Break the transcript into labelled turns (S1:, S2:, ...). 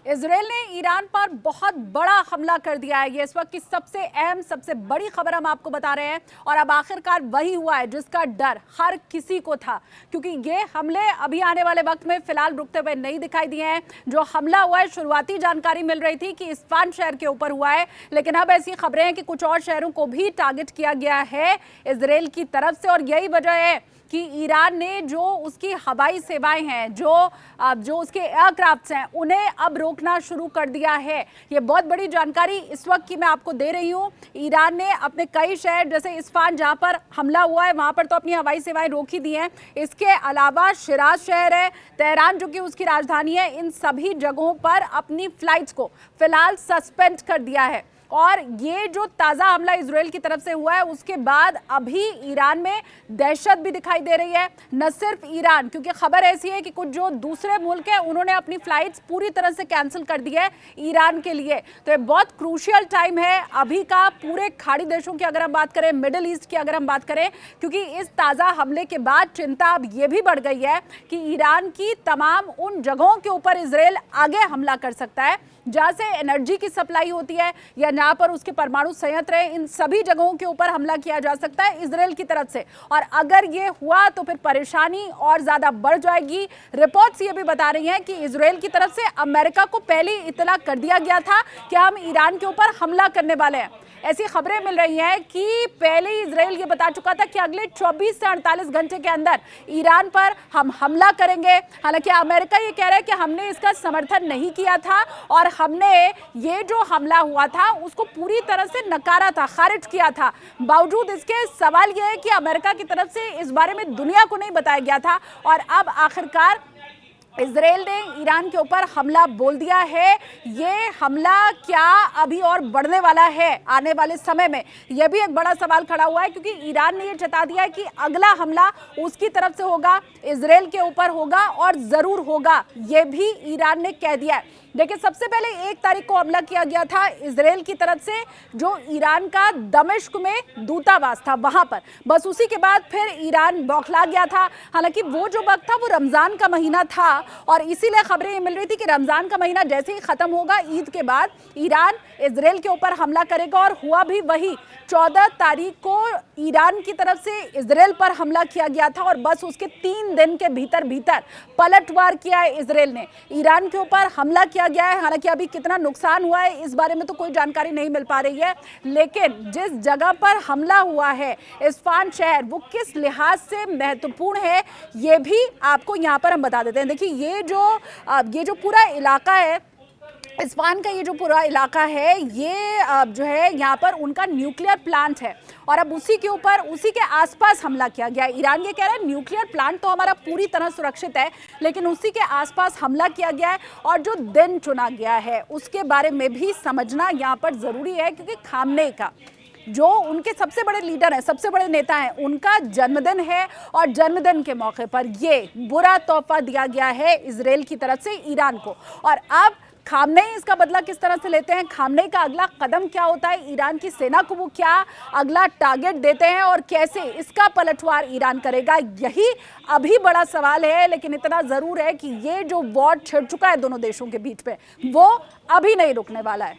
S1: Israel ने Iran पर बहुत बड़ा हमला कर दिया है। ये इस वक्त की सबसे अहम, सबसे बड़ी खबर हम आपको बता रहे हैं। और अब आखिरकार वही हुआ है जिसका डर हर किसी को था, क्योंकि ये हमले अभी आने वाले वक्त में फिलहाल रुकते हुए नहीं दिखाई दिए हैं। जो हमला हुआ है, शुरुआती जानकारी मिल रही थी कि इस्फहान शहर के ऊपर हुआ है, लेकिन अब ऐसी खबरें हैं कि कुछ और शहरों को भी टारगेट किया गया है इजराइल की तरफ से। और यही वजह है कि ईरान ने जो उसकी हवाई सेवाएं हैं, जो उसके एयरक्राफ्ट्स हैं, उन्हें अब रोकना शुरू कर दिया है। ये बहुत बड़ी जानकारी इस वक्त की मैं आपको दे रही हूँ। ईरान ने अपने कई शहर, जैसे इस्फहान जहां पर हमला हुआ है, वहां पर तो अपनी हवाई सेवाएं रोक ही दी हैं। इसके अलावा शिराज शहर है, तेहरान जो कि उसकी राजधानी है, इन सभी जगहों पर अपनी फ्लाइट्स को फिलहाल सस्पेंड कर दिया है। और ये जो ताज़ा हमला इजराइल की तरफ से हुआ है, उसके बाद अभी ईरान में दहशत भी दिखाई दे रही है। न सिर्फ ईरान, क्योंकि खबर ऐसी है कि कुछ जो दूसरे मुल्क हैं, उन्होंने अपनी फ्लाइट्स पूरी तरह से कैंसिल कर दी है ईरान के लिए। तो ये बहुत क्रूशियल टाइम है अभी का, पूरे खाड़ी देशों की अगर हम बात करें, मिडिल ईस्ट की अगर हम बात करें, क्योंकि इस ताज़ा हमले के बाद चिंता अब ये भी बढ़ गई है कि ईरान की तमाम उन जगहों के ऊपर इजराइल आगे हमला कर सकता है जहां से एनर्जी की सप्लाई होती है या जहां पर उसके परमाणु संयंत्र है। इन सभी जगहों के ऊपर हमला किया जा सकता है इजराइल की तरफ से। और अगर ये हुआ तो फिर परेशानी और ज्यादा बढ़ जाएगी। रिपोर्ट्स ये भी बता रही हैं कि इजराइल की तरफ से अमेरिका को पहले इत्तला कर दिया गया था कि हम ईरान के ऊपर हमला करने वाले हैं। ऐसी खबरें मिल रही हैं कि पहले इजराइल ये बता चुका था कि अगले 24 से 48 घंटे के अंदर ईरान पर हम हमला करेंगे। हालांकि अमेरिका ये कह रहा है कि हमने इसका समर्थन नहीं किया था और हमने ये जो हमला हुआ था उसको पूरी तरह से नकारा था, खारिज किया था। बावजूद इसके सवाल ये है कि अमेरिका की तरफ से इस बारे में दुनिया को नहीं बताया गया था और अब आखिरकार इजराइल ने ईरान के ऊपर हमला बोल दिया है। ये हमला क्या अभी और बढ़ने वाला है आने वाले समय में, यह भी एक बड़ा सवाल खड़ा हुआ है, क्योंकि ईरान ने ये जता दिया है कि अगला हमला उसकी तरफ से होगा, इजराइल के ऊपर होगा और जरूर होगा। ये भी ईरान ने कह दिया है। देखिए, सबसे पहले 1 तारीख को हमला किया गया था इजराइल की तरफ से, जो ईरान का दमिश्क में दूतावास था वहां पर। बस उसी के बाद फिर ईरान बौखला गया था। हालांकि वो जो वक्त था वो रमजान का महीना था और इसीलिए खबरें मिल रही थी कि रमजान का महीना जैसे ही खत्म होगा, ईद के बाद ईरान इजराइल के ऊपर हमला करेगा। और हुआ भी वही। 14 तारीख को ईरान की तरफ से इजराइल पर हमला किया गया था और बस उसके 3 दिन के भीतर भीतर पलटवार किया है इजराइल ने, ईरान के ऊपर हमला किया गया है। हालांकि अभी कितना नुकसान हुआ है इस बारे में तो कोई जानकारी नहीं मिल पा रही है, लेकिन जिस जगह पर हमला हुआ है, इस्फहान शहर, वो किस लिहाज से महत्वपूर्ण है ये भी आपको यहाँ पर हम बता देते हैं। देखिए, ये जो पूरा इलाका है, इस्फहान का ये जो पूरा इलाका है, ये जो है यहाँ पर उनका न्यूक्लियर प्लांट है और अब उसी के ऊपर, उसी के आसपास हमला किया गया है। ईरान ये कह रहा है न्यूक्लियर प्लांट तो हमारा पूरी तरह सुरक्षित है, लेकिन उसी के आसपास हमला किया गया है। और जो दिन चुना गया है उसके बारे में भी समझना यहाँ पर ज़रूरी है, क्योंकि खामनेई का, जो उनके सबसे बड़े लीडर हैं, सबसे बड़े नेता हैं, उनका जन्मदिन है और जन्मदिन के मौके पर ये बुरा तोहफा दिया गया है इजराइल की तरफ से ईरान को। और अब खामनेई इसका बदला किस तरह से लेते हैं, खामनेई का अगला कदम क्या होता है, ईरान की सेना को वो क्या अगला टारगेट देते हैं और कैसे इसका पलटवार ईरान करेगा, यही अभी बड़ा सवाल है। लेकिन इतना ज़रूर है कि ये जो वॉर छिड़ चुका है दोनों देशों के बीच में, वो अभी नहीं रुकने वाला है।